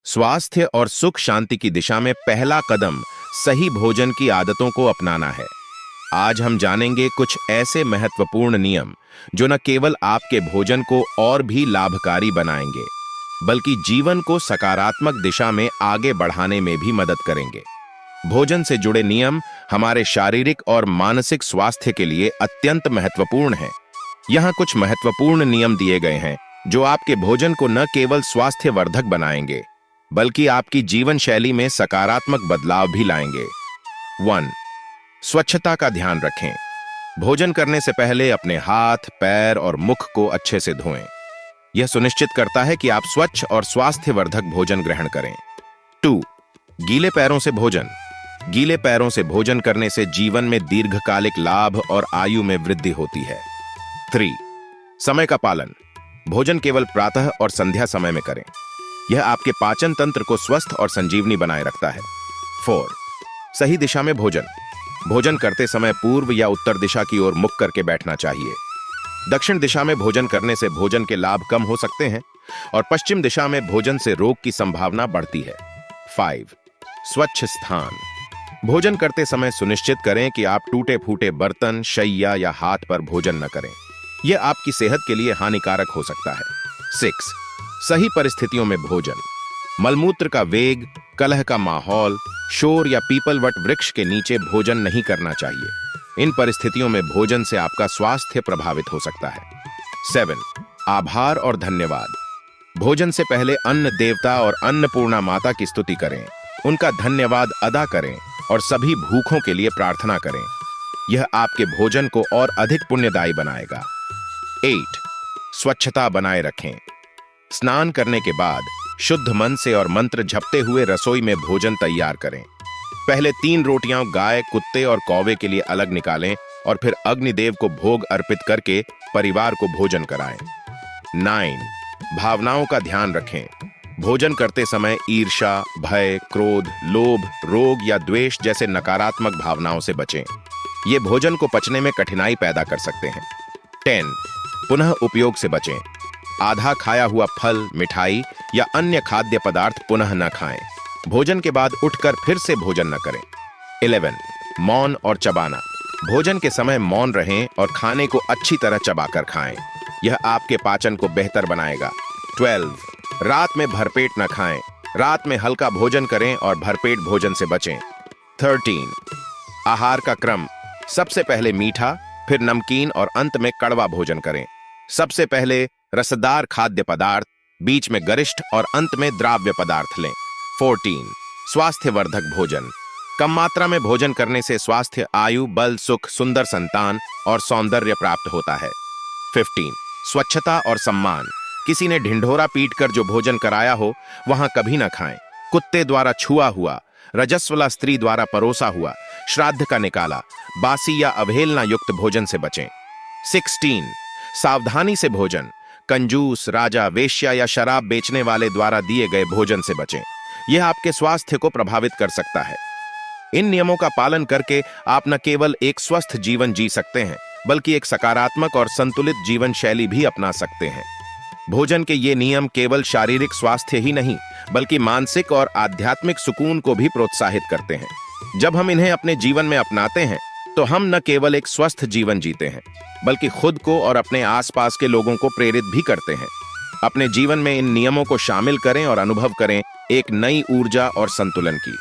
स्वास्थ्य और सुख शांति की दिशा में पहला कदम सही भोजन की आदतों को अपनाना है। आज हम जानेंगे कुछ ऐसे महत्वपूर्ण नियम जो न केवल आपके भोजन को और भी लाभकारी बनाएंगे, बल्कि जीवन को सकारात्मक दिशा में आगे बढ़ाने में भी मदद करेंगे। भोजन से जुड़े नियम हमारे शारीरिक और मानसिक स्वास्थ्य के लिए अत्यंत महत्वपूर्ण हैं। यहाँ कुछ महत्वपूर्ण नियम दिए गए हैं जो आपके भोजन को न केवल स्वास्थ्यवर्धक बनाएंगे, बल्कि आपकी जीवन शैली में सकारात्मक बदलाव भी लाएंगे। 1. स्वच्छता का ध्यान रखें। भोजन करने से पहले अपने हाथ, पैर और मुख को अच्छे से धोएं। यह सुनिश्चित करता है कि आप स्वच्छ और स्वास्थ्यवर्धक भोजन ग्रहण करें। 2. गीले पैरों से भोजन। गीले पैरों से भोजन करने से जीवन में दीर्घकालिक लाभ और आयु में वृद्धि होती है। 3. समय का पालन। भोजन केवल प्रातः और संध्या समय में करें। यह आपके पाचन तंत्र को स्वस्थ और संजीवनी बनाए रखता है। 4. सही दिशा में भोजन। भोजन करते समय पूर्व या उत्तर दिशा की ओर मुख करके बैठना चाहिए। दक्षिण दिशा में भोजन करने से भोजन के लाभ कम हो सकते हैं और पश्चिम दिशा में भोजन से रोग की संभावना बढ़ती है। 5. स्वच्छ स्थान। भोजन करते समय सुनिश्चित करें कि आप टूटे फूटे बर्तन, शैया या हाथ पर भोजन न करें। यह आपकी सेहत के लिए हानिकारक हो सकता है। 6. सही परिस्थितियों में भोजन। मलमूत्र का वेग, कलह का माहौल, शोर या पीपलवट वृक्ष के नीचे भोजन नहीं करना चाहिए। इन परिस्थितियों में भोजन से आपका स्वास्थ्य प्रभावित हो सकता है। 7. आभार और धन्यवाद। भोजन से पहले अन्न देवता और अन्नपूर्णा माता की स्तुति करें, उनका धन्यवाद अदा करें और सभी भूखों के लिए प्रार्थना करें। यह आपके भोजन को और अधिक पुण्यदायी बनाएगा। 8. स्वच्छता बनाए रखें। स्नान करने के बाद शुद्ध मन से और मंत्र जपते हुए रसोई में भोजन तैयार करें। पहले 3 रोटियां गाय, कुत्ते और कौवे के लिए अलग निकालें और फिर अग्निदेव को भोग अर्पित करके परिवार को भोजन कराएं। 9. भावनाओं का ध्यान रखें। भोजन करते समय ईर्ष्या, भय, क्रोध, लोभ, रोग या द्वेष जैसे नकारात्मक भावनाओं से बचें। ये भोजन को पचने में कठिनाई पैदा कर सकते हैं। 10. पुनः उपयोग से बचें। आधा खाया हुआ फल, मिठाई या अन्य खाद्य पदार्थ पुनः न खाएं। भोजन के बाद उठकर फिर से भोजन न करें। 11. मौन और चबाना। भोजन के समय मौन रहें और खाने को अच्छी तरह चबाकर खाएं। यह आपके पाचन को बेहतर बनाएगा। 12. रात में भरपेट न खाएं। रात में हल्का भोजन करें और भरपेट भोजन से बचें। 13. आहार का क्रम। सबसे पहले मीठा, फिर नमकीन और अंत में कड़वा भोजन करें। सबसे पहले रसदार खाद्य पदार्थ, बीच में गरिष्ठ और अंत में द्राव्य पदार्थ लें। 14. स्वास्थ्यवर्धक भोजन। कम मात्रा में भोजन करने से स्वास्थ्य, आयु, बल, सुख, सुंदर संतान और सौंदर्य प्राप्त होता है। 15. स्वच्छता और सम्मान। किसी ने ढिंढोरा पीटकर जो भोजन कराया हो वहां कभी न खाएं। कुत्ते द्वारा छुआ हुआ, रजस्वला स्त्री द्वारा परोसा हुआ, श्राद्ध का निकाला, बासी या अवहेलना युक्त भोजन से बचें। 16. सावधानी से भोजन। कंजूस, राजा, वेश्या या शराब बेचने वाले द्वारा दिए गए भोजन से बचें। यह आपके स्वास्थ्य को प्रभावित कर सकता है। इन नियमों का पालन करके आप न केवल एक स्वस्थ जीवन जी सकते हैं, बल्कि एक सकारात्मक और संतुलित जीवन शैली भी अपना सकते हैं। भोजन के ये नियम केवल शारीरिक स्वास्थ्य ही नहीं, बल्कि मानसिक और आध्यात्मिक सुकून को भी प्रोत्साहित करते हैं। जब हम इन्हें अपने जीवन में अपनाते हैं, तो हम न केवल एक स्वस्थ जीवन जीते हैं, बल्कि खुद को और अपने आसपास के लोगों को प्रेरित भी करते हैं। अपने जीवन में इन नियमों को शामिल करें और अनुभव करें एक नई ऊर्जा और संतुलन की।